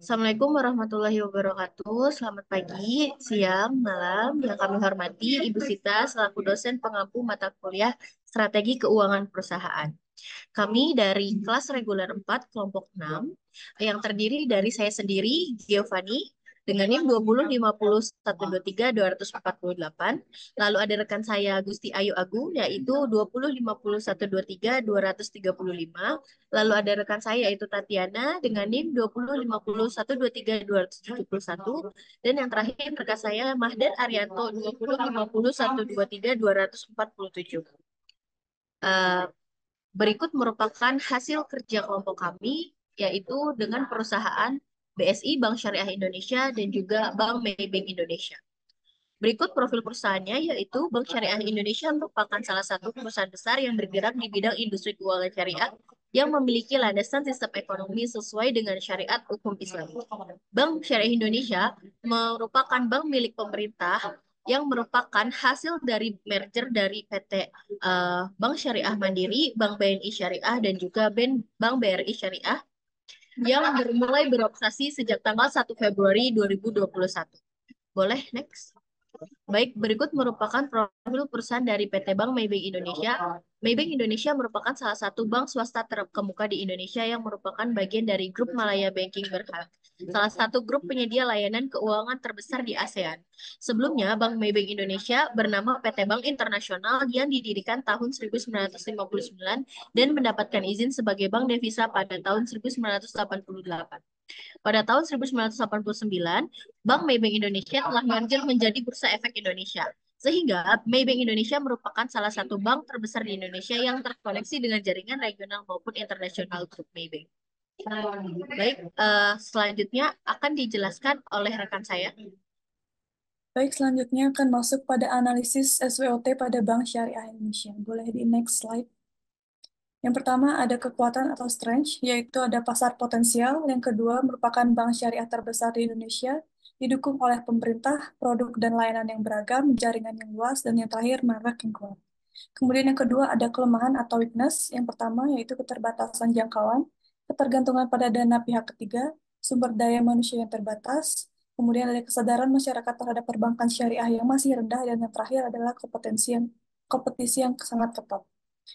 Assalamualaikum warahmatullahi wabarakatuh. Selamat pagi, siang, malam. Yang kami hormati Ibu Sita selaku dosen pengampu mata kuliah Strategi Keuangan Perusahaan. Kami dari kelas reguler 4 kelompok 6 yang terdiri dari saya sendiri, Giovanni, dengan NIM 2050123248. Lalu ada rekan saya Gusti Ayu Agung yaitu 2050123235. Lalu ada rekan saya yaitu Tatiana dengan NIM 2050123271. Dan yang terakhir rekan saya Mahdan Arianto 2050123247. Eh, Berikut merupakan hasil kerja kelompok kami, yaitu dengan perusahaan BSI Bank Syariah Indonesia dan juga Bank Maybank Indonesia. Berikut profil perusahaannya, yaitu Bank Syariah Indonesia merupakan salah satu perusahaan besar yang bergerak di bidang industri keuangan syariah yang memiliki landasan sistem ekonomi sesuai dengan syariat hukum Islam. Bank Syariah Indonesia merupakan bank milik pemerintah yang merupakan hasil dari merger dari PT Bank Syariah Mandiri, Bank BNI Syariah, dan juga Bank BRI Syariah yang mulai beroperasi sejak tanggal 1 Februari 2021. Boleh, next. Baik, berikut merupakan profil perusahaan dari PT Bank Maybank Indonesia. Maybank Indonesia merupakan salah satu bank swasta terkemuka di Indonesia yang merupakan bagian dari grup Malaya Banking Berhad, salah satu grup penyedia layanan keuangan terbesar di ASEAN. Sebelumnya, Bank Maybank Indonesia bernama PT Bank Internasional yang didirikan tahun 1959 dan mendapatkan izin sebagai bank devisa pada tahun 1988. Pada tahun 1989, Bank Maybank Indonesia telah merger menjadi Bursa Efek Indonesia. Sehingga Maybank Indonesia merupakan salah satu bank terbesar di Indonesia yang terkoneksi dengan jaringan regional maupun internasional grup Maybank. Baik, selanjutnya akan dijelaskan oleh rekan saya. Baik, selanjutnya akan masuk pada analisis SWOT pada Bank Syariah Indonesia. Boleh di next slide. Yang pertama ada kekuatan atau strength, yaitu ada pasar potensial. Yang kedua merupakan bank syariah terbesar di Indonesia, didukung oleh pemerintah, produk dan layanan yang beragam, jaringan yang luas, dan yang terakhir merek yang kuat. Kemudian yang kedua ada kelemahan atau weakness. Yang pertama yaitu keterbatasan jangkauan, ketergantungan pada dana pihak ketiga, sumber daya manusia yang terbatas, kemudian ada kesadaran masyarakat terhadap perbankan syariah yang masih rendah, dan yang terakhir adalah kompetisi yang sangat ketat.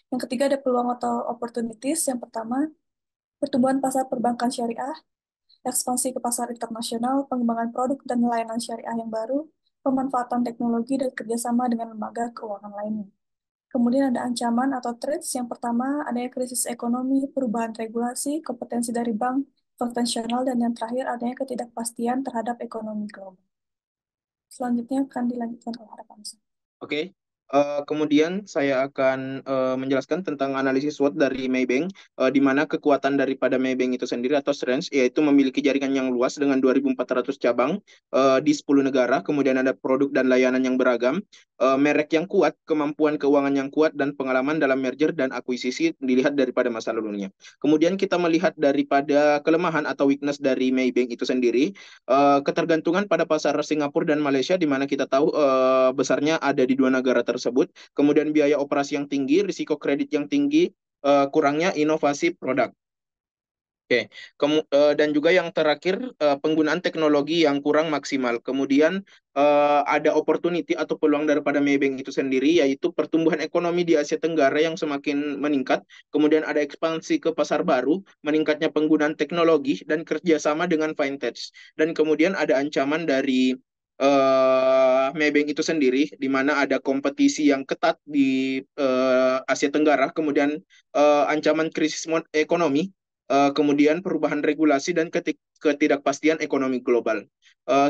Yang ketiga ada peluang atau opportunities. Yang pertama, pertumbuhan pasar perbankan syariah, ekspansi ke pasar internasional, pengembangan produk dan layanan syariah yang baru, pemanfaatan teknologi dan kerjasama dengan lembaga keuangan lainnya. Kemudian ada ancaman atau threats. Yang pertama, adanya krisis ekonomi, perubahan regulasi, kompetensi dari bank konvensional, dan yang terakhir adanya ketidakpastian terhadap ekonomi global. Selanjutnya akan dilanjutkan oleh rekan saya. Oke, kemudian saya akan menjelaskan tentang analisis SWOT dari Maybank, di mana kekuatan daripada Maybank itu sendiri atau strengths, yaitu memiliki jaringan yang luas dengan 2.400 cabang di 10 negara, kemudian ada produk dan layanan yang beragam, merek yang kuat, kemampuan keuangan yang kuat, dan pengalaman dalam merger dan akuisisi dilihat daripada masa lalunya. Kemudian kita melihat daripada kelemahan atau weakness dari Maybank itu sendiri, ketergantungan pada pasar Singapura dan Malaysia, di mana kita tahu besarnya ada di dua negara tersebut. Kemudian biaya operasi yang tinggi, risiko kredit yang tinggi, kurangnya inovasi produk. Oke, dan juga yang terakhir penggunaan teknologi yang kurang maksimal. Kemudian ada opportunity atau peluang daripada Maybank itu sendiri, yaitu pertumbuhan ekonomi di Asia Tenggara yang semakin meningkat. Kemudian ada ekspansi ke pasar baru, meningkatnya penggunaan teknologi dan kerjasama dengan fintech. Dan kemudian ada ancaman dari Maybank itu sendiri, di mana ada kompetisi yang ketat di Asia Tenggara. Kemudian ancaman krisis ekonomi, kemudian perubahan regulasi dan ketidakpastian ekonomi global.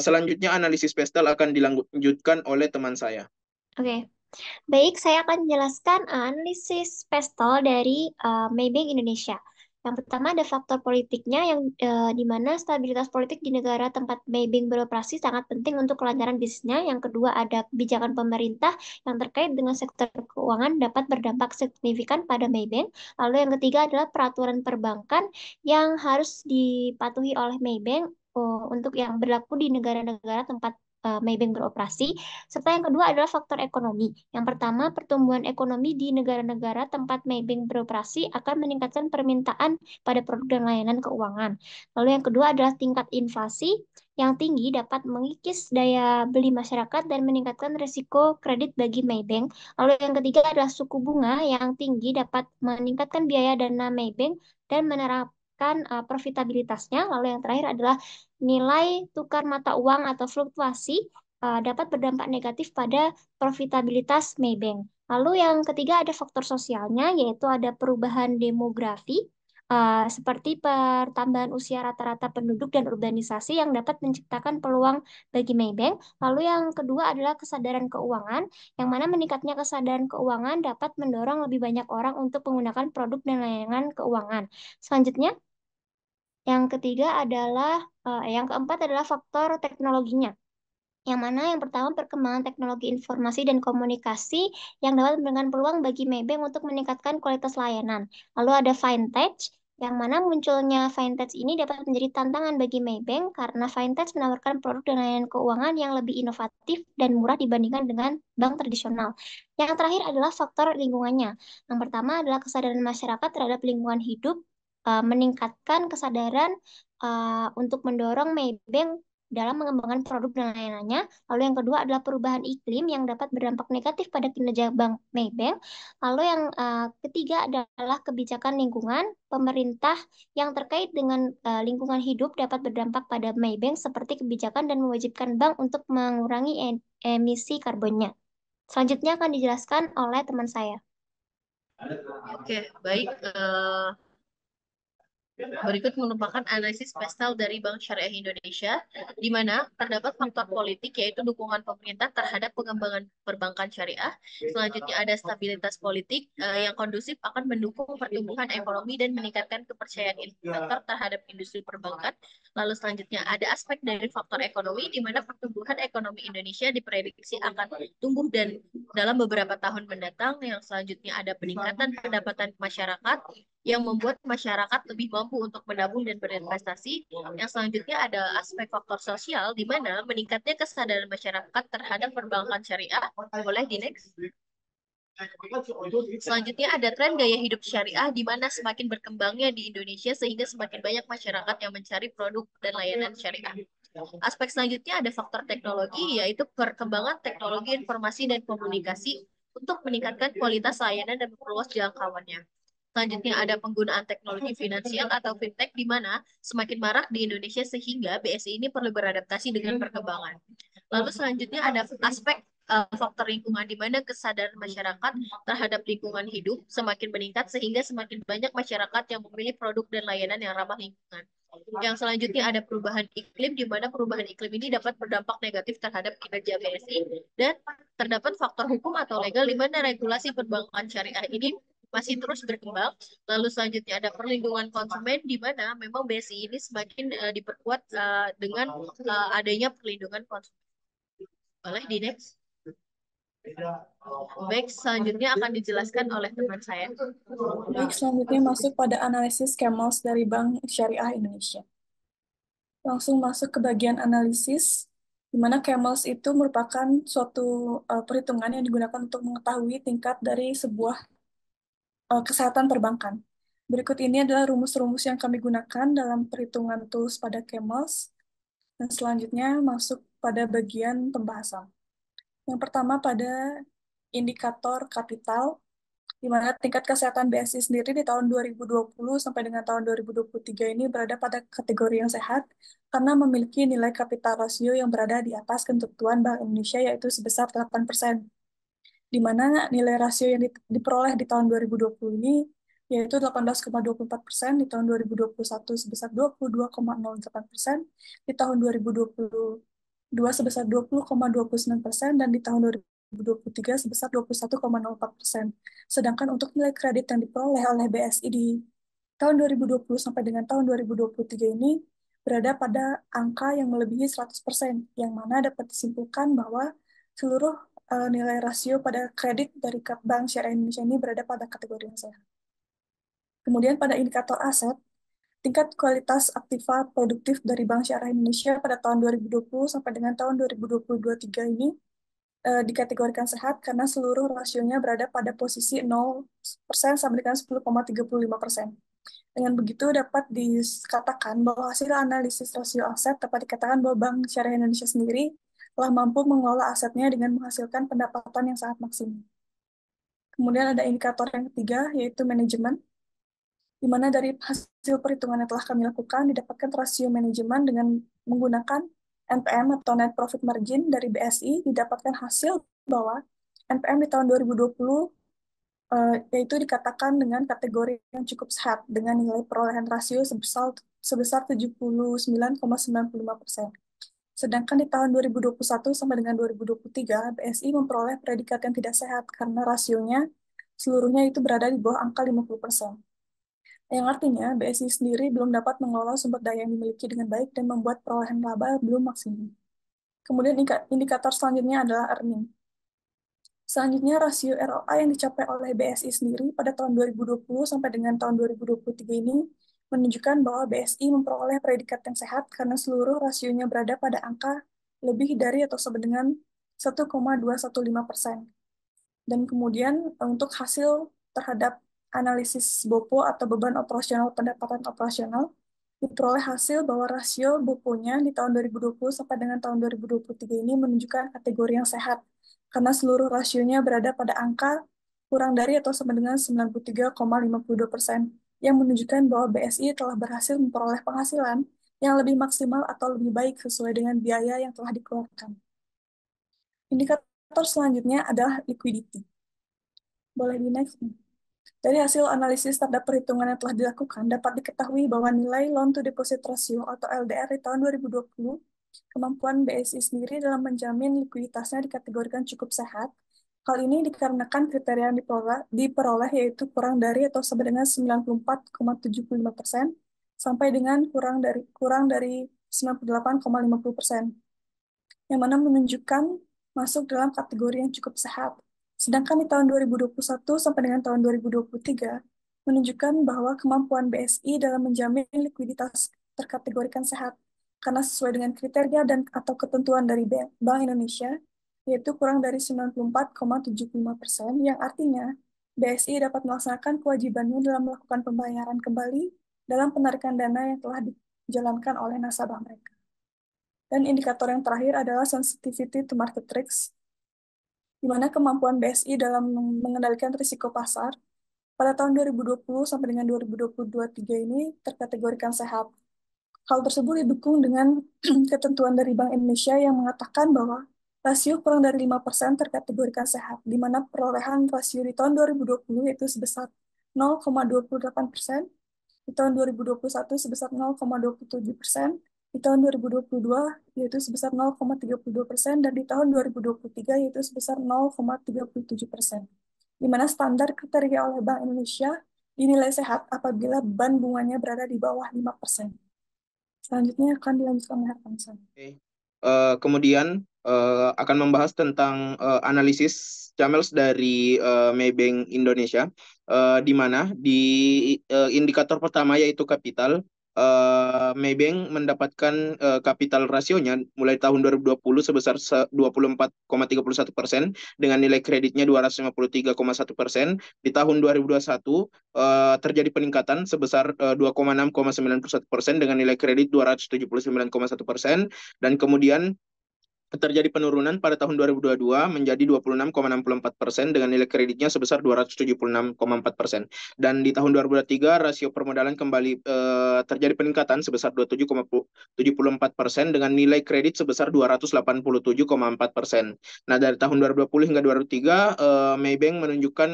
Selanjutnya analisis pestel akan dilanjutkan oleh teman saya. Oke, baik, saya akan menjelaskan analisis pestol dari Maybank Indonesia. Yang pertama ada faktor politiknya yang di mana stabilitas politik di negara tempat Maybank beroperasi sangat penting untuk kelancaran bisnisnya. Yang kedua ada kebijakan pemerintah yang terkait dengan sektor keuangan dapat berdampak signifikan pada Maybank. Lalu yang ketiga adalah peraturan perbankan yang harus dipatuhi oleh Maybank untuk yang berlaku di negara-negara tempat Maybank beroperasi. Serta yang kedua adalah faktor ekonomi. Yang pertama, pertumbuhan ekonomi di negara-negara tempat Maybank beroperasi akan meningkatkan permintaan pada produk dan layanan keuangan. Lalu yang kedua adalah tingkat inflasi yang tinggi dapat mengikis daya beli masyarakat dan meningkatkan risiko kredit bagi Maybank. Lalu yang ketiga adalah suku bunga yang tinggi dapat meningkatkan biaya dana Maybank dan menerapkan profitabilitasnya. Lalu yang terakhir adalah nilai tukar mata uang atau fluktuasi dapat berdampak negatif pada profitabilitas Maybank. Lalu yang ketiga ada faktor sosialnya, yaitu ada perubahan demografi seperti pertambahan usia rata-rata penduduk dan urbanisasi yang dapat menciptakan peluang bagi Maybank. Lalu yang kedua adalah kesadaran keuangan, yang mana meningkatnya kesadaran keuangan dapat mendorong lebih banyak orang untuk menggunakan produk dan layanan keuangan. Selanjutnya, yang ketiga adalah, yang keempat adalah faktor teknologinya. Yang mana yang pertama perkembangan teknologi informasi dan komunikasi yang dapat memberikan peluang bagi Maybank untuk meningkatkan kualitas layanan. Lalu ada fintech, yang mana munculnya fintech ini dapat menjadi tantangan bagi Maybank karena fintech menawarkan produk dan layanan keuangan yang lebih inovatif dan murah dibandingkan dengan bank tradisional. Yang terakhir adalah faktor lingkungannya. Yang pertama adalah kesadaran masyarakat terhadap lingkungan hidup, meningkatkan kesadaran untuk mendorong Maybank dalam mengembangkan produk dan layanannya. Lalu yang kedua adalah perubahan iklim yang dapat berdampak negatif pada kinerja Bank Maybank. Lalu yang ketiga adalah kebijakan lingkungan. Pemerintah yang terkait dengan lingkungan hidup dapat berdampak pada Maybank seperti kebijakan dan mewajibkan bank untuk mengurangi emisi karbonnya. Selanjutnya akan dijelaskan oleh teman saya. Oke, baik. Berikut merupakan analisis pastel dari Bank Syariah Indonesia, di mana terdapat faktor politik yaitu dukungan pemerintah terhadap pengembangan perbankan syariah. Selanjutnya ada stabilitas politik yang kondusif akan mendukung pertumbuhan ekonomi dan meningkatkan kepercayaan investor terhadap industri perbankan. Lalu selanjutnya ada aspek dari faktor ekonomi, di mana pertumbuhan ekonomi Indonesia diprediksi akan tumbuh dan dalam beberapa tahun mendatang. Yang selanjutnya ada peningkatan pendapatan masyarakat yang membuat masyarakat lebih mampu untuk menabung dan berinvestasi. Yang selanjutnya ada aspek faktor sosial, di mana meningkatnya kesadaran masyarakat terhadap perbankan syariah. Boleh di next? Selanjutnya ada tren gaya hidup syariah, di mana semakin berkembangnya di Indonesia sehingga semakin banyak masyarakat yang mencari produk dan layanan syariah. Aspek selanjutnya ada faktor teknologi, yaitu perkembangan teknologi informasi dan komunikasi untuk meningkatkan kualitas layanan dan memperluas jangkauannya. Selanjutnya ada penggunaan teknologi finansial atau fintech, di mana semakin marak di Indonesia sehingga BSI ini perlu beradaptasi dengan perkembangan. Lalu selanjutnya ada aspek faktor lingkungan, di mana kesadaran masyarakat terhadap lingkungan hidup semakin meningkat sehingga semakin banyak masyarakat yang memilih produk dan layanan yang ramah lingkungan. Yang selanjutnya ada perubahan iklim, di mana perubahan iklim ini dapat berdampak negatif terhadap kinerja BSI, dan terdapat faktor hukum atau legal, di mana regulasi perbankan syariah ini masih terus berkembang. Lalu selanjutnya ada perlindungan konsumen, di mana memang BSI ini semakin diperkuat dengan adanya perlindungan konsumen. Boleh di next? Baik, selanjutnya akan dijelaskan oleh teman saya. Baik, selanjutnya masuk pada analisis Camels dari Bank Syariah Indonesia. Langsung masuk ke bagian analisis, di mana Camels itu merupakan suatu perhitungan yang digunakan untuk mengetahui tingkat dari sebuah kesehatan perbankan. Berikut ini adalah rumus-rumus yang kami gunakan dalam perhitungan tools pada Camels. Dan selanjutnya masuk pada bagian pembahasan. Yang pertama pada indikator kapital, di mana tingkat kesehatan BSI sendiri di tahun 2020 sampai dengan tahun 2023 ini berada pada kategori yang sehat karena memiliki nilai kapital rasio yang berada di atas ketentuan Bank Indonesia, yaitu sebesar 8%. Di mana nilai rasio yang diperoleh di tahun 2020 ini yaitu 18,24%, di tahun 2021 sebesar 22,08%, di tahun 2022 sebesar 20,29%, dan di tahun 2023 sebesar 21,04%. Sedangkan untuk nilai kredit yang diperoleh oleh BSI di tahun 2020 sampai dengan tahun 2023 ini berada pada angka yang melebihi 100%, yang mana dapat disimpulkan bahwa seluruh nilai rasio pada kredit dari Bank Syariah Indonesia ini berada pada kategori yang sehat. Kemudian pada indikator aset, tingkat kualitas aktiva produktif dari Bank Syariah Indonesia pada tahun 2020 sampai dengan tahun 2023 ini dikategorikan sehat karena seluruh rasionya berada pada posisi 0% sampai dengan 10,35%. Dengan begitu dapat dikatakan bahwa hasil analisis rasio aset dapat dikatakan bahwa Bank Syariah Indonesia sendiri telah mampu mengelola asetnya dengan menghasilkan pendapatan yang sangat maksimal. Kemudian ada indikator yang ketiga, yaitu manajemen, di mana dari hasil perhitungan yang telah kami lakukan didapatkan rasio manajemen dengan menggunakan NPM atau Net Profit Margin dari BSI, didapatkan hasil bahwa NPM di tahun 2020 yaitu dikatakan dengan kategori yang cukup sehat dengan nilai perolehan rasio sebesar 79,95%. Sedangkan di tahun 2021 sampai dengan 2023, BSI memperoleh predikat yang tidak sehat karena rasionya seluruhnya itu berada di bawah angka 50%. Yang artinya BSI sendiri belum dapat mengelola sumber daya yang dimiliki dengan baik dan membuat perolehan laba belum maksimal. Kemudian indikator selanjutnya adalah earning. Selanjutnya, rasio ROA yang dicapai oleh BSI sendiri pada tahun 2020 sampai dengan tahun 2023 ini menunjukkan bahwa BSI memperoleh predikat yang sehat karena seluruh rasionya berada pada angka lebih dari atau sama dengan 1,215%. Dan kemudian untuk hasil terhadap analisis BOPO atau beban operasional pendapatan operasional, diperoleh hasil bahwa rasio BOPO-nya di tahun 2020 sampai dengan tahun 2023 ini menunjukkan kategori yang sehat, karena seluruh rasionya berada pada angka kurang dari atau sama dengan 93,52%, yang menunjukkan bahwa BSI telah berhasil memperoleh penghasilan yang lebih maksimal atau lebih baik sesuai dengan biaya yang telah dikeluarkan. Indikator selanjutnya adalah liquidity. Boleh di next. Dari hasil analisis terhadap perhitungan yang telah dilakukan, dapat diketahui bahwa nilai loan to deposit ratio atau LDR di tahun 2020, kemampuan BSI sendiri dalam menjamin likuiditasnya dikategorikan cukup sehat. Hal ini dikarenakan kriteria yang diperoleh yaitu kurang dari atau sama dengan 94,75% sampai dengan kurang dari 98,50%, yang mana menunjukkan masuk dalam kategori yang cukup sehat. Sedangkan di tahun 2021 sampai dengan tahun 2023 menunjukkan bahwa kemampuan BSI dalam menjamin likuiditas terkategorikan sehat karena sesuai dengan kriteria dan atau ketentuan dari Bank Indonesia, yaitu kurang dari 94,75%, yang artinya BSI dapat melaksanakan kewajibannya dalam melakukan pembayaran kembali dalam penarikan dana yang telah dijalankan oleh nasabah mereka. Dan indikator yang terakhir adalah sensitivity to market risk, di mana kemampuan BSI dalam mengendalikan risiko pasar pada tahun 2020 sampai dengan 2023 ini terkategorikan sehat. Hal tersebut didukung dengan ketentuan dari Bank Indonesia yang mengatakan bahwa rasio kurang dari 5% terkategorikan sehat, di mana perolehan rasio di tahun 2020 yaitu sebesar 0,28%, di tahun 2021 sebesar 0,27%, di tahun 2022 yaitu sebesar 0,32%, dan di tahun 2023 yaitu sebesar 0,37%, di mana standar kriteria oleh Bank Indonesia dinilai sehat apabila beban bunganya berada di bawah 5%. Selanjutnya akan dilanjutkan oleh Hermansyah. Kemudian akan membahas tentang analisis Camels dari Maybank Indonesia, di mana di indikator pertama yaitu kapital, Maybank mendapatkan kapital rasionya mulai tahun 2020 sebesar 24,31% dengan nilai kreditnya 253,1%. Di tahun 2021 terjadi peningkatan sebesar 2,6,91% dengan nilai kredit 279,1%, dan kemudian terjadi penurunan pada tahun 2022 menjadi 26,64% dengan nilai kreditnya sebesar 276,4%. Dan di tahun 2023 rasio permodalan kembali terjadi peningkatan sebesar 27,74% dengan nilai kredit sebesar 287,4%. Nah, dari tahun 2020 hingga 2023 Maybank menunjukkan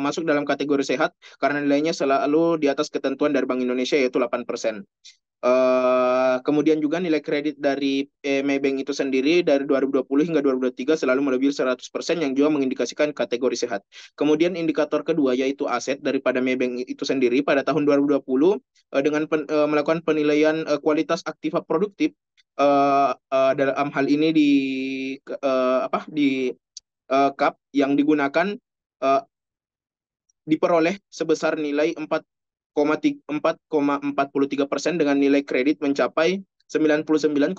masuk dalam kategori sehat karena nilainya selalu di atas ketentuan dari Bank Indonesia yaitu 8%. Kemudian juga nilai kredit dari Maybank itu sendiri dari 2020 hingga 2023 selalu melebihi 100% yang juga mengindikasikan kategori sehat. Kemudian indikator kedua yaitu aset daripada Maybank itu sendiri pada tahun 2020 dengan melakukan penilaian kualitas aktiva produktif, dalam hal ini di CAP yang digunakan diperoleh sebesar nilai 4,43% dengan nilai kredit mencapai 99,7%.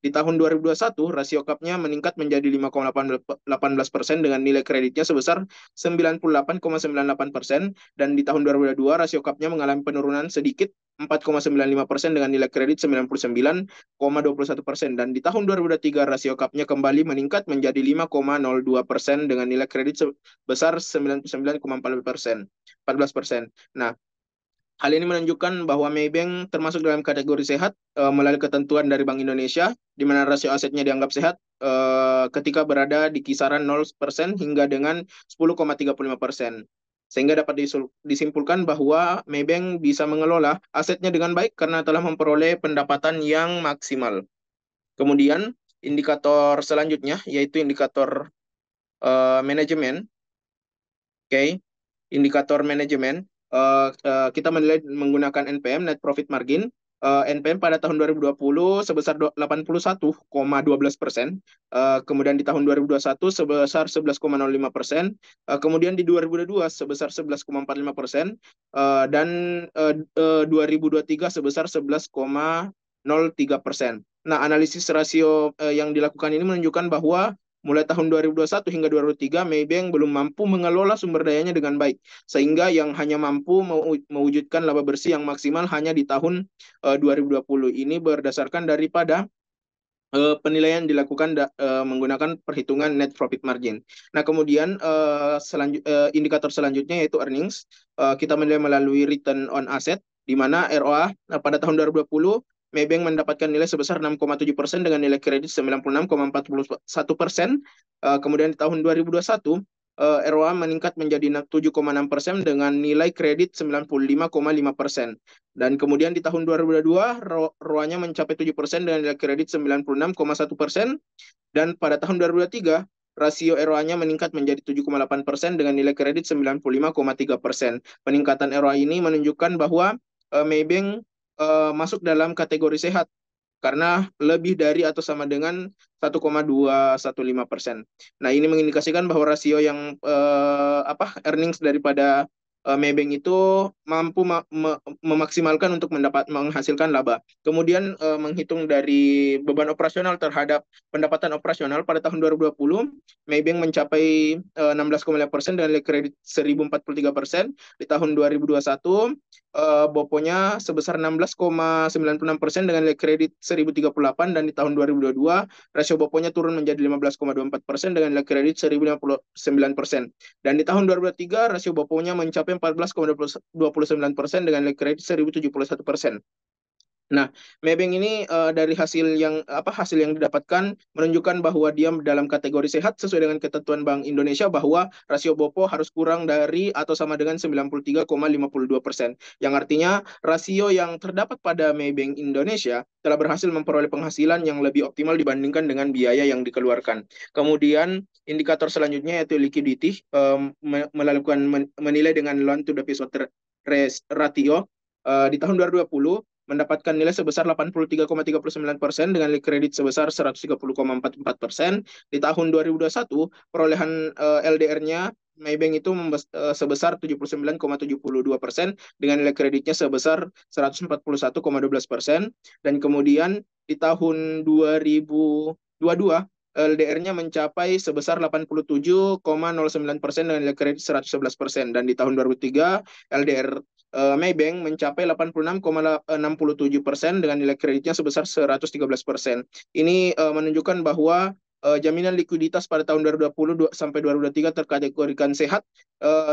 Di tahun 2021, rasio CAP-nya meningkat menjadi 5,18% dengan nilai kreditnya sebesar 98,98%. Dan di tahun 2022, rasio CAP-nya mengalami penurunan sedikit 4,95% dengan nilai kredit 99,21%. Dan di tahun 2023, rasio CAP-nya kembali meningkat menjadi 5,02% dengan nilai kredit sebesar 99,14%. Nah, hal ini menunjukkan bahwa Maybank termasuk dalam kategori sehat melalui ketentuan dari Bank Indonesia, di mana rasio asetnya dianggap sehat ketika berada di kisaran 0% hingga dengan 10,35%. Sehingga dapat disimpulkan bahwa Maybank bisa mengelola asetnya dengan baik karena telah memperoleh pendapatan yang maksimal. Kemudian, indikator selanjutnya yaitu indikator manajemen. Oke. Indikator manajemen, kita menilai menggunakan NPM, Net Profit Margin. NPM pada tahun 2020 sebesar 81,12%, kemudian di tahun 2021 sebesar 11,05%, kemudian di 2022 sebesar 11,45%, dan 2023 sebesar 11,03%. Nah, analisis rasio yang dilakukan ini menunjukkan bahwa mulai tahun 2021 hingga 2023, Maybank belum mampu mengelola sumber dayanya dengan baik, sehingga yang hanya mampu mewujudkan laba bersih yang maksimal hanya di tahun 2020. Ini berdasarkan daripada penilaian dilakukan menggunakan perhitungan net profit margin. Nah, kemudian indikator selanjutnya yaitu earnings. Kita menilai melalui return on asset, di mana ROA pada tahun 2020 Maybank mendapatkan nilai sebesar 6,7% dengan nilai kredit 96,41%. Kemudian di tahun 2021, ROA meningkat menjadi 7,6% dengan nilai kredit 95,5%. Dan kemudian di tahun 2022, ROA-nya mencapai 7% dengan nilai kredit 96,1%. Dan pada tahun 2023, rasio ROA-nya meningkat menjadi 7,8% dengan nilai kredit 95,3%. Peningkatan ROA ini menunjukkan bahwa Maybank masuk dalam kategori sehat karena lebih dari atau sama dengan 1,215%. Nah, ini mengindikasikan bahwa rasio yang earnings daripada Maybank itu mampu memaksimalkan untuk menghasilkan laba. Kemudian menghitung dari beban operasional terhadap pendapatan operasional pada tahun 2020, Maybank mencapai 16,5% dengan nilai kredit 1.043%. Di tahun 2021, Bopo-nya sebesar 16,96% dengan nilai kredit 1.038, dan di tahun 2022 rasio Bopo-nya turun menjadi 15,24% dengan nilai kredit 1.059. Dan di tahun 2023 rasio Bopo-nya mencapai 14,29% dengan nilai kredit 1.071%. Nah, Maybank ini dari hasil yang didapatkan menunjukkan bahwa dia dalam kategori sehat sesuai dengan ketentuan Bank Indonesia bahwa rasio Bopo harus kurang dari atau sama dengan 93,52%. Yang artinya rasio yang terdapat pada Maybank Indonesia telah berhasil memperoleh penghasilan yang lebih optimal dibandingkan dengan biaya yang dikeluarkan. Kemudian indikator selanjutnya yaitu liquidity, menilai dengan loan to deposit ratio. Di tahun 2020 mendapatkan nilai sebesar 83,39% dengan nilai kredit sebesar 130,44%. Di tahun 2021, perolehan LDR-nya Maybank itu sebesar 79,72% dengan nilai kreditnya sebesar 141,12%. Dan kemudian di tahun 2022, LDR-nya mencapai sebesar 87,09% dengan nilai kredit 111%. Dan di tahun 2003, LDR Maybank mencapai 86,67% dengan nilai kreditnya sebesar 113%. Ini menunjukkan bahwa jaminan likuiditas pada tahun 2020 sampai 2023 terkategorikan sehat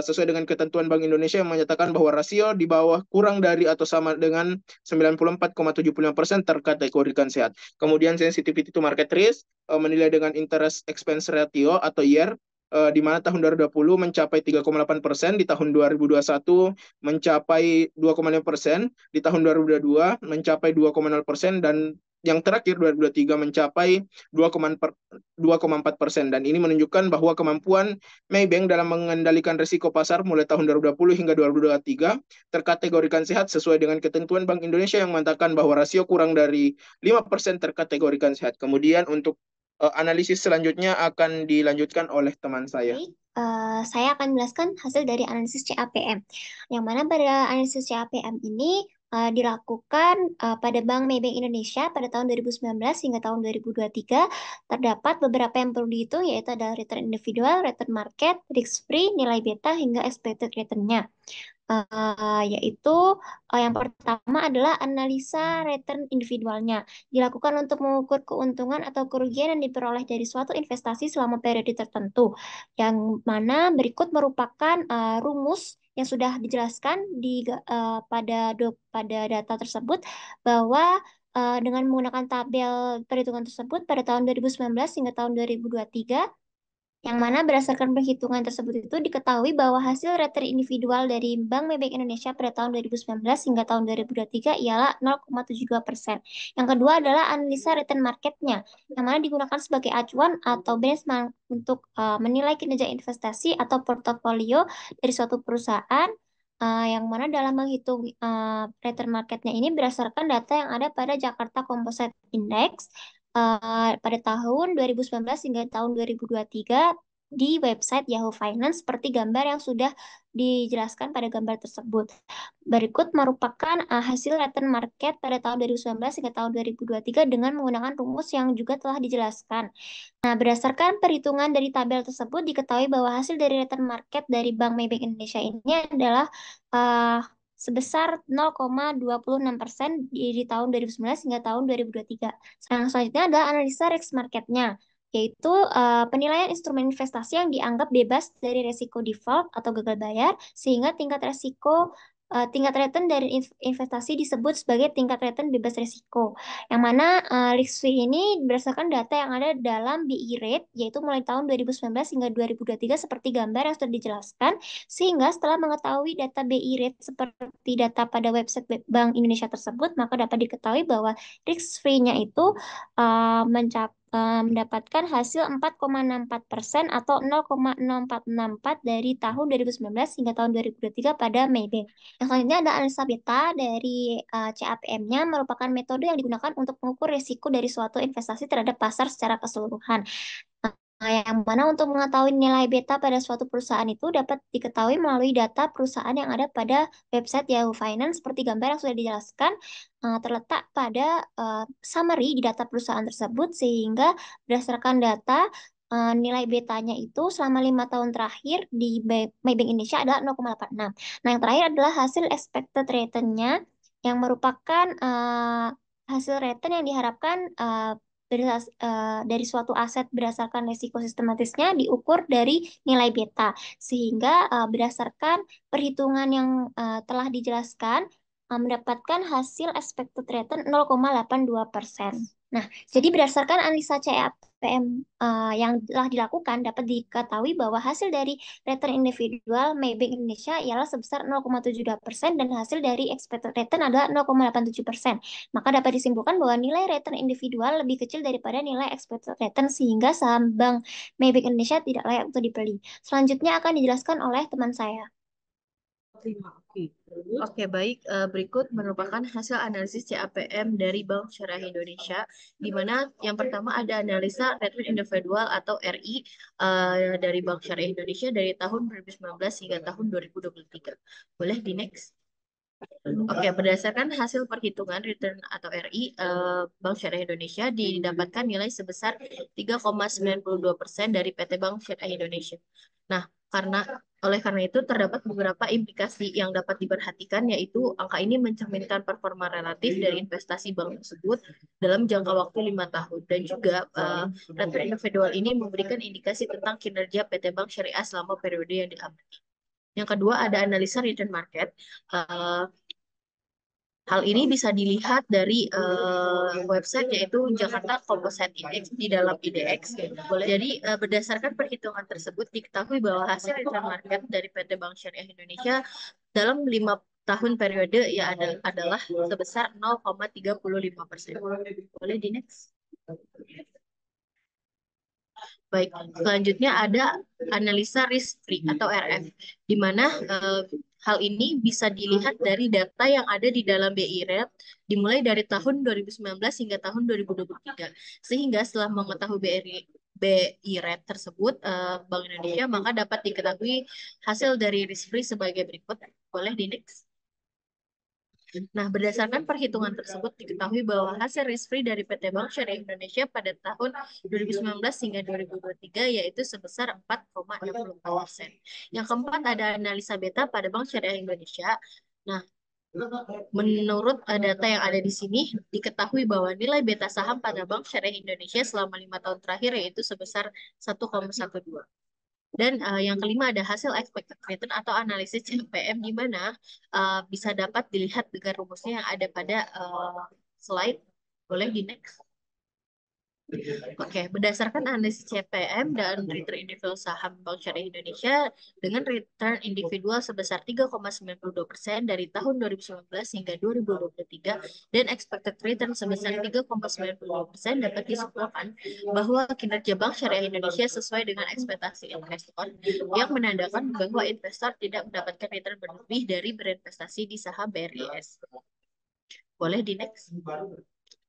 sesuai dengan ketentuan Bank Indonesia yang menyatakan bahwa rasio di bawah kurang dari atau sama dengan 94,75% terkategorikan sehat. Kemudian sensitivity to market risk menilai dengan interest expense ratio atau IR, di mana tahun 2020 mencapai 3,8%, di tahun 2021 mencapai 2,5%, di tahun 2022 mencapai 2,0%, dan yang terakhir 2023 mencapai 2,4%. Dan ini menunjukkan bahwa kemampuan Maybank dalam mengendalikan risiko pasar mulai tahun 2020 hingga 2023 terkategorikan sehat sesuai dengan ketentuan Bank Indonesia yang mengatakan bahwa rasio kurang dari 5% terkategorikan sehat. Kemudian untuk Analisis selanjutnya akan dilanjutkan oleh teman saya. Baik, saya akan menjelaskan hasil dari analisis CAPM. Yang mana pada analisis CAPM ini dilakukan pada Bank Maybank Indonesia pada tahun 2019 hingga tahun 2023. Terdapat beberapa yang perlu dihitung, yaitu ada return individual, return market, risk free, nilai beta, hingga expected return-nya. Yaitu yang pertama adalah analisa return individualnya. Dilakukan untuk mengukur keuntungan atau kerugian yang diperoleh dari suatu investasi selama periode tertentu. Yang mana berikut merupakan rumus yang sudah dijelaskan pada data tersebut, bahwa dengan menggunakan tabel perhitungan tersebut pada tahun 2019 hingga tahun 2023, yang mana berdasarkan perhitungan tersebut itu diketahui bahwa hasil return individual dari Bank Maybank Indonesia pada tahun 2019 hingga tahun 2023 ialah 0,72%. Yang kedua adalah analisa return marketnya, yang mana digunakan sebagai acuan atau benchmark untuk menilai kinerja investasi atau portofolio dari suatu perusahaan, yang mana dalam menghitung return marketnya ini berdasarkan data yang ada pada Jakarta Composite Index pada tahun 2019 hingga tahun 2023 di website Yahoo Finance, seperti gambar yang sudah dijelaskan pada gambar tersebut. Berikut merupakan hasil return market pada tahun 2019 hingga tahun 2023 dengan menggunakan rumus yang juga telah dijelaskan. Nah, berdasarkan perhitungan dari tabel tersebut, diketahui bahwa hasil dari return market dari Bank Maybank Indonesia ini adalah sebesar 0,26% di tahun 2019 hingga tahun 2023. Selanjutnya adalah analisa risk marketnya, yaitu penilaian instrumen investasi yang dianggap bebas dari resiko default atau gagal bayar, sehingga tingkat return dari investasi disebut sebagai tingkat return bebas resiko. Yang mana risk free ini berdasarkan data yang ada dalam BI rate, yaitu mulai tahun 2019 hingga 2023 seperti gambar yang sudah dijelaskan. Sehingga setelah mengetahui data BI rate seperti data pada website Bank Indonesia tersebut, maka dapat diketahui bahwa risk free-nya itu mendapatkan hasil 4,64% atau 0,0464 dari tahun 2019 hingga tahun 2023 pada Maybank. Yang selanjutnya ada analisa beta dari CAPM-nya, merupakan metode yang digunakan untuk mengukur risiko dari suatu investasi terhadap pasar secara keseluruhan. Yang mana untuk mengetahui nilai beta pada suatu perusahaan itu dapat diketahui melalui data perusahaan yang ada pada website Yahoo Finance, seperti gambar yang sudah dijelaskan, terletak pada summary di data perusahaan tersebut, sehingga berdasarkan data nilai betanya itu selama 5 tahun terakhir di Maybank Indonesia adalah 0,86. Nah, yang terakhir adalah hasil expected return-nya, yang merupakan hasil return yang diharapkan dari suatu aset berdasarkan risiko sistematisnya diukur dari nilai beta, sehingga berdasarkan perhitungan yang telah dijelaskan mendapatkan hasil expected return 0,82%. Nah, jadi berdasarkan analisa CAPM yang telah dilakukan, dapat diketahui bahwa hasil dari return individual Maybank Indonesia ialah sebesar 0,72% dan hasil dari expected return adalah 0,87%. Maka dapat disimpulkan bahwa nilai return individual lebih kecil daripada nilai expected return, sehingga saham Bank Maybank Indonesia tidak layak untuk dibeli. Selanjutnya akan dijelaskan oleh teman saya. Oke, baik. Berikut merupakan hasil analisis CAPM dari Bank Syariah Indonesia, di mana yang pertama ada analisa return individual atau RI dari Bank Syariah Indonesia dari tahun 2019 hingga tahun 2023. Boleh di next? Oke, berdasarkan hasil perhitungan return atau RI, Bank Syariah Indonesia didapatkan nilai sebesar 3,92% dari PT Bank Syariah Indonesia. Nah, oleh karena itu terdapat beberapa implikasi yang dapat diperhatikan, yaitu angka ini mencerminkan performa relatif dari investasi bank tersebut dalam jangka waktu 5 tahun, dan juga return individual ini memberikan indikasi tentang kinerja PT Bank Syariah selama periode yang diamati. Yang kedua ada analisa return market. Hal ini bisa dilihat dari website, yaitu Jakarta Composite Index di dalam IDX. Jadi berdasarkan perhitungan tersebut diketahui bahwa hasil return market dari PT Bank Syariah Indonesia dalam 5 tahun periode adalah sebesar 0,35%. Boleh di next? Baik, selanjutnya ada analisa risk free atau RF, di mana Hal ini bisa dilihat dari data yang ada di dalam BI Rate dimulai dari tahun 2019 hingga tahun 2023. Sehingga setelah mengetahui BI Rate tersebut, Bank Indonesia, maka dapat diketahui hasil dari risk free sebagai berikut. Boleh di next. Nah, berdasarkan perhitungan tersebut diketahui bahwa hasil risk free dari PT Bank Syariah Indonesia pada tahun 2019 hingga 2023 yaitu sebesar 4,64%. Yang keempat ada analisa beta pada Bank Syariah Indonesia. Nah, menurut data yang ada di sini, diketahui bahwa nilai beta saham pada Bank Syariah Indonesia selama 5 tahun terakhir yaitu sebesar 1,12. Dan yang kelima ada hasil expected return atau analisis CPM di mana bisa dapat dilihat dengan rumusnya yang ada pada slide. Boleh di next. Oke, berdasarkan analisis CPM dan return individual saham Bank Syariah Indonesia dengan return individual sebesar 3,92% dari tahun 2019 hingga 2023 dan expected return sebesar 3,92% dapat disimpulkan bahwa kinerja Bank Syariah Indonesia sesuai dengan ekspektasi investor yang menandakan bahwa investor tidak mendapatkan return berlebih dari berinvestasi di saham BRIS. Boleh di next.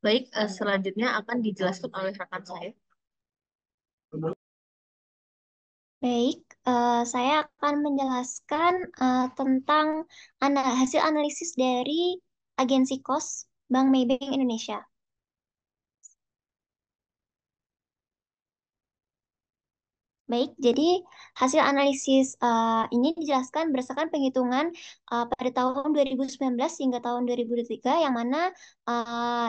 Baik, selanjutnya akan dijelaskan oleh rekan saya. Baik, saya akan menjelaskan tentang hasil analisis dari agensi KOS Bank Maybank Indonesia. Baik, jadi hasil analisis ini dijelaskan berdasarkan penghitungan pada tahun 2019 hingga tahun 2023 yang mana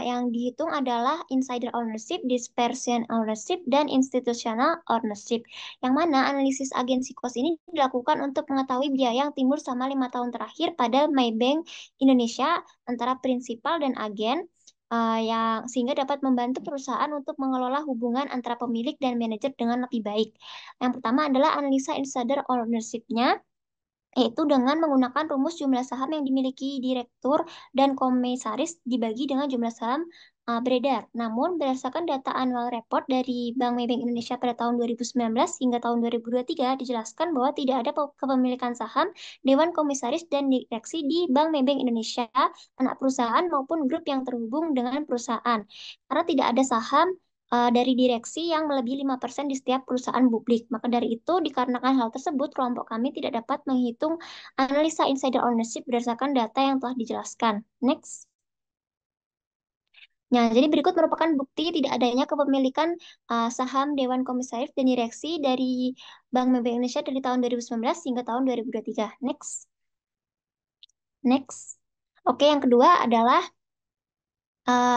yang dihitung adalah insider ownership, dispersion ownership, dan institutional ownership. Yang mana analisis agensi KOS ini dilakukan untuk mengetahui biaya yang timbul selama 5 tahun terakhir pada Maybank Indonesia antara prinsipal dan agen yang sehingga dapat membantu perusahaan untuk mengelola hubungan antara pemilik dan manajer dengan lebih baik. Yang pertama adalah analisa insider ownership-nya, yaitu dengan menggunakan rumus jumlah saham yang dimiliki direktur dan komisaris dibagi dengan jumlah saham beredar. Namun, berdasarkan data annual report dari Bank Maybank Indonesia pada tahun 2019 hingga tahun 2023, dijelaskan bahwa tidak ada kepemilikan saham, dewan komisaris, dan direksi di Bank Maybank Indonesia, anak perusahaan maupun grup yang terhubung dengan perusahaan. Karena tidak ada saham dari direksi yang melebihi 5% di setiap perusahaan publik. Maka dari itu, dikarenakan hal tersebut, kelompok kami tidak dapat menghitung analisa insider ownership berdasarkan data yang telah dijelaskan. Next. Nah, jadi berikut merupakan bukti tidak adanya kepemilikan saham Dewan Komisaris dan Direksi dari Bank Maybank Indonesia dari tahun 2019 hingga tahun 2023. Next. Next. Oke, yang kedua adalah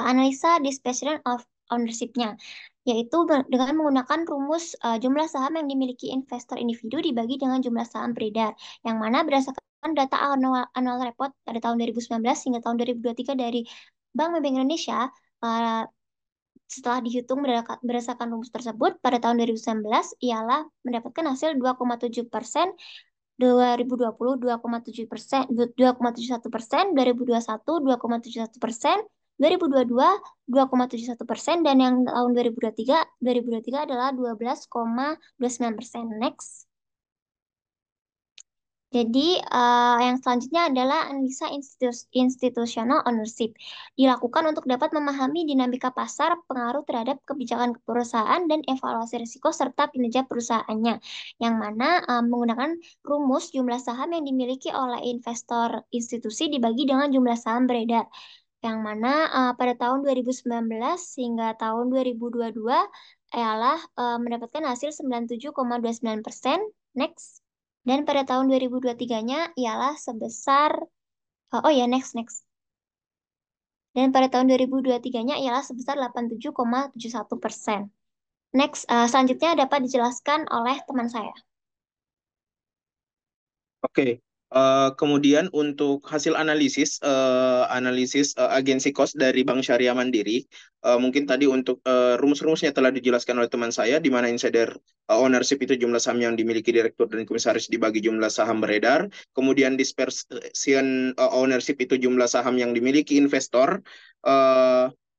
analisa dispersion of ownership-nya, yaitu dengan menggunakan rumus jumlah saham yang dimiliki investor individu dibagi dengan jumlah saham beredar, yang mana berdasarkan data annual report pada tahun 2019 hingga tahun 2023 dari Bank Maybank Indonesia, setelah dihitung berdasarkan rumus tersebut pada tahun 2019 ialah mendapatkan hasil 2,7%, 2020 2,7%, 2,71%, 2021 2,71%, 2022 2,71%, dan yang tahun 2023 adalah 12,29%. Next. Jadi yang selanjutnya adalah analisa institutional ownership. Dilakukan untuk dapat memahami dinamika pasar, pengaruh terhadap kebijakan perusahaan, dan evaluasi risiko serta kinerja perusahaannya. Yang mana menggunakan rumus jumlah saham yang dimiliki oleh investor institusi dibagi dengan jumlah saham beredar. Yang mana pada tahun 2019 hingga tahun 2022 ialah mendapatkan hasil 97,29%. Next. Dan pada tahun 2023-nya ialah sebesar, next. Dan pada tahun 2023-nya ialah sebesar 87,71%. Next, selanjutnya dapat dijelaskan oleh teman saya. Oke, kemudian untuk hasil analisis agensi KOS dari Bank Syariah Mandiri, mungkin tadi untuk rumus-rumusnya telah dijelaskan oleh teman saya, di mana insider ownership itu jumlah saham yang dimiliki direktur dan komisaris dibagi jumlah saham beredar, kemudian dispersion ownership itu jumlah saham yang dimiliki investor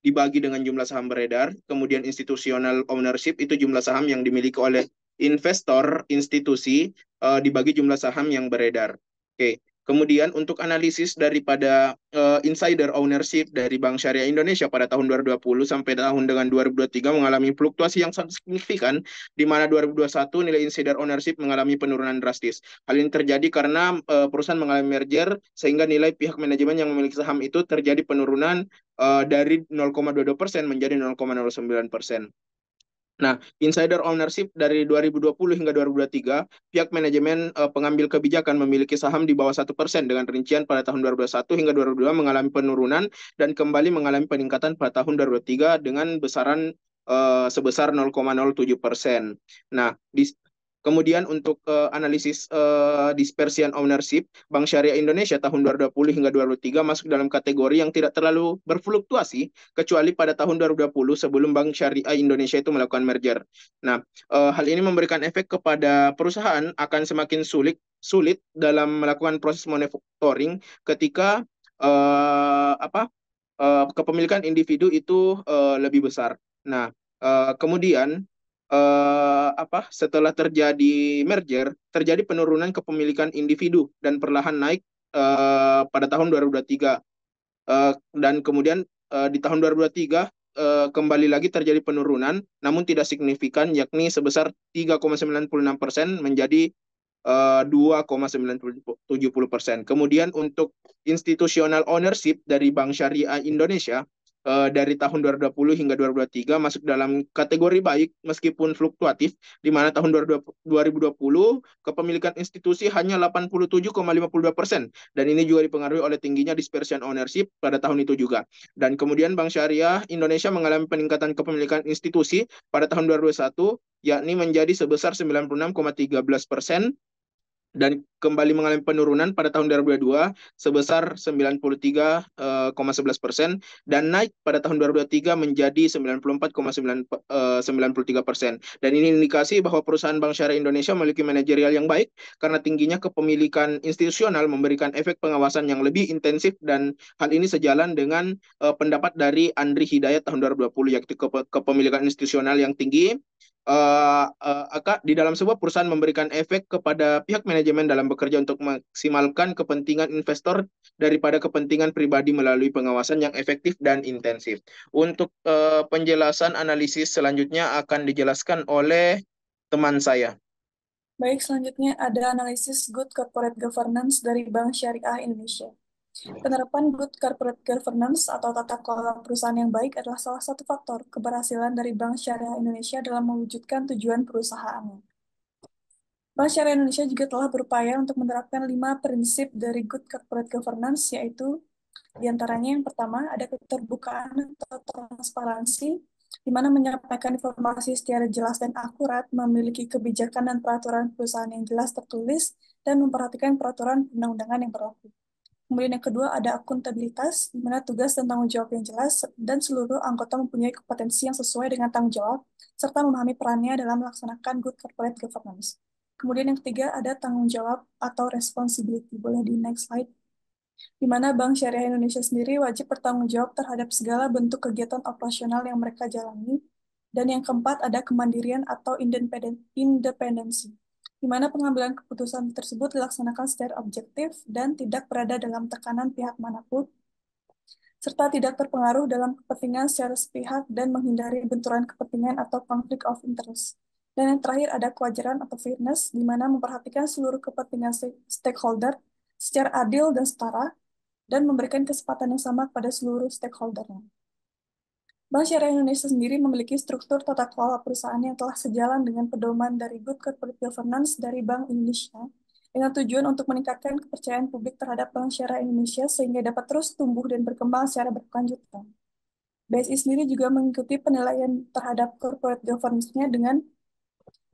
dibagi dengan jumlah saham beredar, kemudian institutional ownership itu jumlah saham yang dimiliki oleh investor institusi dibagi jumlah saham yang beredar. Oke, Kemudian untuk analisis daripada insider ownership dari Bank Syariah Indonesia pada tahun 2020 sampai tahun dengan 2023 mengalami fluktuasi yang sangat signifikan, di mana 2021 nilai insider ownership mengalami penurunan drastis. Hal ini terjadi karena perusahaan mengalami merger, sehingga nilai pihak manajemen yang memiliki saham itu terjadi penurunan dari 0,22% menjadi 0,09%. Nah, insider ownership dari 2020 hingga 2023, pihak manajemen pengambil kebijakan memiliki saham di bawah 1% dengan rincian pada tahun 2021 hingga 2022 mengalami penurunan dan kembali mengalami peningkatan pada tahun 2023 dengan besaran sebesar 0,07%. Nah, kemudian untuk analisis dispersion ownership, Bank Syariah Indonesia tahun 2020 hingga 2023 masuk dalam kategori yang tidak terlalu berfluktuasi, kecuali pada tahun 2020 sebelum Bank Syariah Indonesia itu melakukan merger. Nah, hal ini memberikan efek kepada perusahaan akan semakin sulit dalam melakukan proses monitoring ketika kepemilikan individu itu lebih besar. Nah, kemudian setelah terjadi merger, terjadi penurunan kepemilikan individu dan perlahan naik pada tahun 2023. Dan kemudian di tahun 2023 kembali lagi terjadi penurunan, namun tidak signifikan, yakni sebesar 3,96% menjadi 2,970%. Kemudian untuk institutional ownership dari Bank Syariah Indonesia dari tahun 2020 hingga 2023 masuk dalam kategori baik meskipun fluktuatif, di mana tahun 2020 kepemilikan institusi hanya 87,52%, dan ini juga dipengaruhi oleh tingginya dispersion ownership pada tahun itu juga. Dan kemudian Bank Syariah Indonesia mengalami peningkatan kepemilikan institusi pada tahun 2021, yakni menjadi sebesar 96,13%, dan kembali mengalami penurunan pada tahun 2022 sebesar 93,11%, dan naik pada tahun 2023 menjadi 94,93%. Dan ini indikasi bahwa perusahaan Bank Syariah Indonesia memiliki manajerial yang baik karena tingginya kepemilikan institusional memberikan efek pengawasan yang lebih intensif, dan hal ini sejalan dengan pendapat dari Andri Hidayat tahun 2020, yaitu kepemilikan institusional yang tinggi di dalam sebuah perusahaan memberikan efek kepada pihak manajemen dalam bekerja untuk memaksimalkan kepentingan investor daripada kepentingan pribadi melalui pengawasan yang efektif dan intensif. Untuk penjelasan analisis selanjutnya akan dijelaskan oleh teman saya. Baik, selanjutnya ada analisis Good Corporate Governance dari Bank Syariah Indonesia. Penerapan Good Corporate Governance atau tata kelola perusahaan yang baik adalah salah satu faktor keberhasilan dari Bank Syariah Indonesia dalam mewujudkan tujuan perusahaannya. Bank Syariah Indonesia juga telah berupaya untuk menerapkan 5 prinsip dari Good Corporate Governance, yaitu diantaranya yang pertama ada keterbukaan atau transparansi, di mana menyampaikan informasi secara jelas dan akurat, memiliki kebijakan dan peraturan perusahaan yang jelas tertulis, dan memperhatikan peraturan perundang-undangan yang berlaku. Kemudian yang kedua ada akuntabilitas, di mana tugas dan tanggung jawab yang jelas, dan seluruh anggota mempunyai kompetensi yang sesuai dengan tanggung jawab, serta memahami perannya dalam melaksanakan Good Corporate Governance. Kemudian yang ketiga ada tanggung jawab atau responsibility. Boleh di next slide. Di mana Bank Syariah Indonesia sendiri wajib bertanggung jawab terhadap segala bentuk kegiatan operasional yang mereka jalani. Dan yang keempat ada kemandirian atau independensi, di mana pengambilan keputusan tersebut dilaksanakan secara objektif dan tidak berada dalam tekanan pihak manapun, serta tidak terpengaruh dalam kepentingan secara sepihak dan menghindari benturan kepentingan atau conflict of interest. Dan yang terakhir ada kewajaran atau fairness, di mana memperhatikan seluruh kepentingan stakeholder secara adil dan setara, dan memberikan kesempatan yang sama kepada seluruh stakeholdernya. Bank Syariah Indonesia sendiri memiliki struktur tata kelola perusahaan yang telah sejalan dengan pedoman dari Good Corporate Governance dari Bank Indonesia, dengan tujuan untuk meningkatkan kepercayaan publik terhadap Bank Syariah Indonesia sehingga dapat terus tumbuh dan berkembang secara berkelanjutan. BSI sendiri juga mengikuti penilaian terhadap corporate governance-nya dengan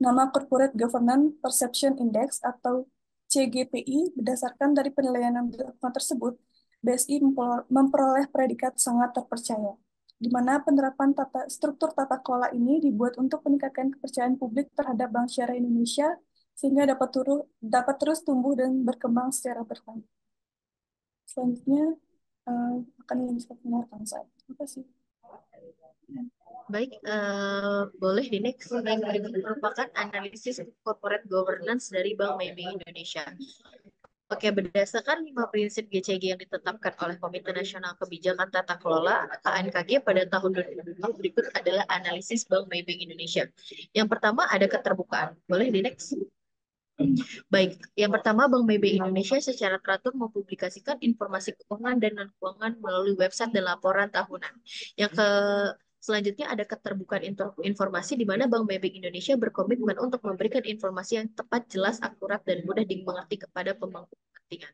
nama Corporate Governance Perception Index atau CGPI. Berdasarkan dari penilaian yang dilakukan tersebut, BSI memperoleh predikat sangat terpercaya, di mana penerapan struktur tata kelola ini dibuat untuk meningkatkan kepercayaan publik terhadap Bank Syariah Indonesia sehingga dapat terus tumbuh dan berkembang secara berkelanjutan. Selanjutnya akan dijelaskan saya. Terima kasih. Baik, boleh di next. Yang berikut merupakan analisis corporate governance dari Bank Maybank Indonesia. Oke, berdasarkan 5 prinsip GCG yang ditetapkan oleh Komite Nasional Kebijakan Tata Kelola KNKG pada tahun 2020, berikut adalah analisis Bank Maybank Indonesia. Yang pertama ada keterbukaan. Boleh di next? Baik, yang pertama Bank Maybank Indonesia secara teratur mempublikasikan informasi keuangan dan non-keuangan melalui website dan laporan tahunan. Yang selanjutnya ada keterbukaan informasi di mana Bank Maybank Indonesia berkomitmen untuk memberikan informasi yang tepat, jelas, akurat, dan mudah dimengerti kepada pemangku kepentingan.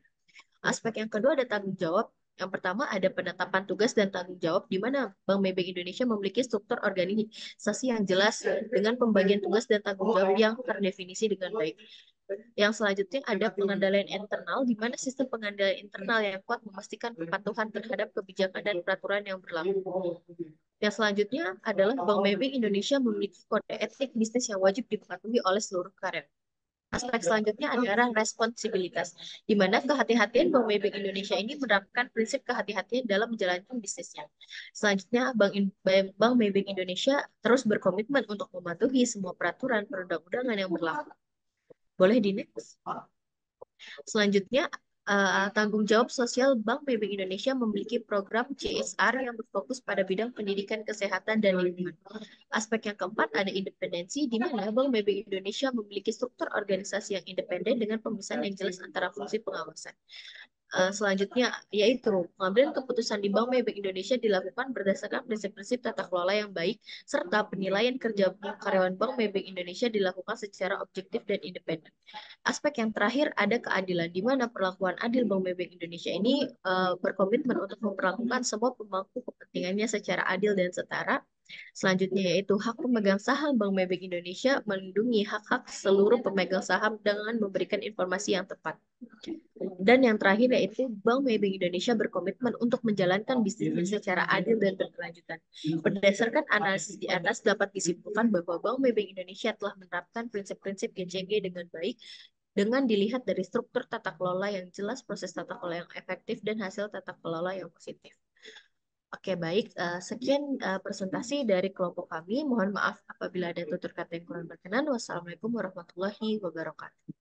Aspek yang kedua ada tanggung jawab. Yang pertama ada penetapan tugas dan tanggung jawab di mana Bank Maybank Indonesia memiliki struktur organisasi yang jelas dengan pembagian tugas dan tanggung jawab yang terdefinisi dengan baik. Yang selanjutnya ada pengendalian internal, di mana sistem pengendalian internal yang kuat memastikan kepatuhan terhadap kebijakan dan peraturan yang berlaku. Yang selanjutnya adalah Bank Maybank Indonesia memiliki kode etik bisnis yang wajib dipatuhi oleh seluruh karyawan. Aspek selanjutnya adalah responsibilitas, di mana kehati-hatian Bank Maybank Indonesia ini menerapkan prinsip kehati-hatian dalam menjalankan bisnisnya. Selanjutnya, Bank Maybank Indonesia terus berkomitmen untuk mematuhi semua peraturan perundang-undangan yang berlaku. Boleh di next? Selanjutnya, tanggung jawab sosial Bank Maybank Indonesia memiliki program CSR yang berfokus pada bidang pendidikan, kesehatan, dan lingkungan. Aspek yang keempat ada independensi, di mana Bank Maybank Indonesia memiliki struktur organisasi yang independen dengan pemisahan yang jelas antara fungsi pengawasan. Selanjutnya, yaitu pengambilan keputusan di Bank Maybank Indonesia dilakukan berdasarkan prinsip-prinsip tata kelola yang baik, serta penilaian kerja karyawan Bank Maybank Indonesia dilakukan secara objektif dan independen. Aspek yang terakhir ada keadilan, di mana perlakuan adil Bank Maybank Indonesia ini berkomitmen untuk memperlakukan semua pemangku kepentingannya secara adil dan setara. Selanjutnya yaitu hak pemegang saham Bank Maybank Indonesia melindungi hak-hak seluruh pemegang saham dengan memberikan informasi yang tepat. Dan yang terakhir yaitu Bank Maybank Indonesia berkomitmen untuk menjalankan bisnisnya secara adil dan berkelanjutan. Berdasarkan analisis di atas dapat disimpulkan bahwa Bank Maybank Indonesia telah menerapkan prinsip-prinsip GCG dengan baik dengan dilihat dari struktur tata kelola yang jelas, proses tata kelola yang efektif, dan hasil tata kelola yang positif. Oke, baik. Sekian presentasi dari kelompok kami. Mohon maaf apabila ada tutur kata yang kurang berkenan. Wassalamualaikum warahmatullahi wabarakatuh.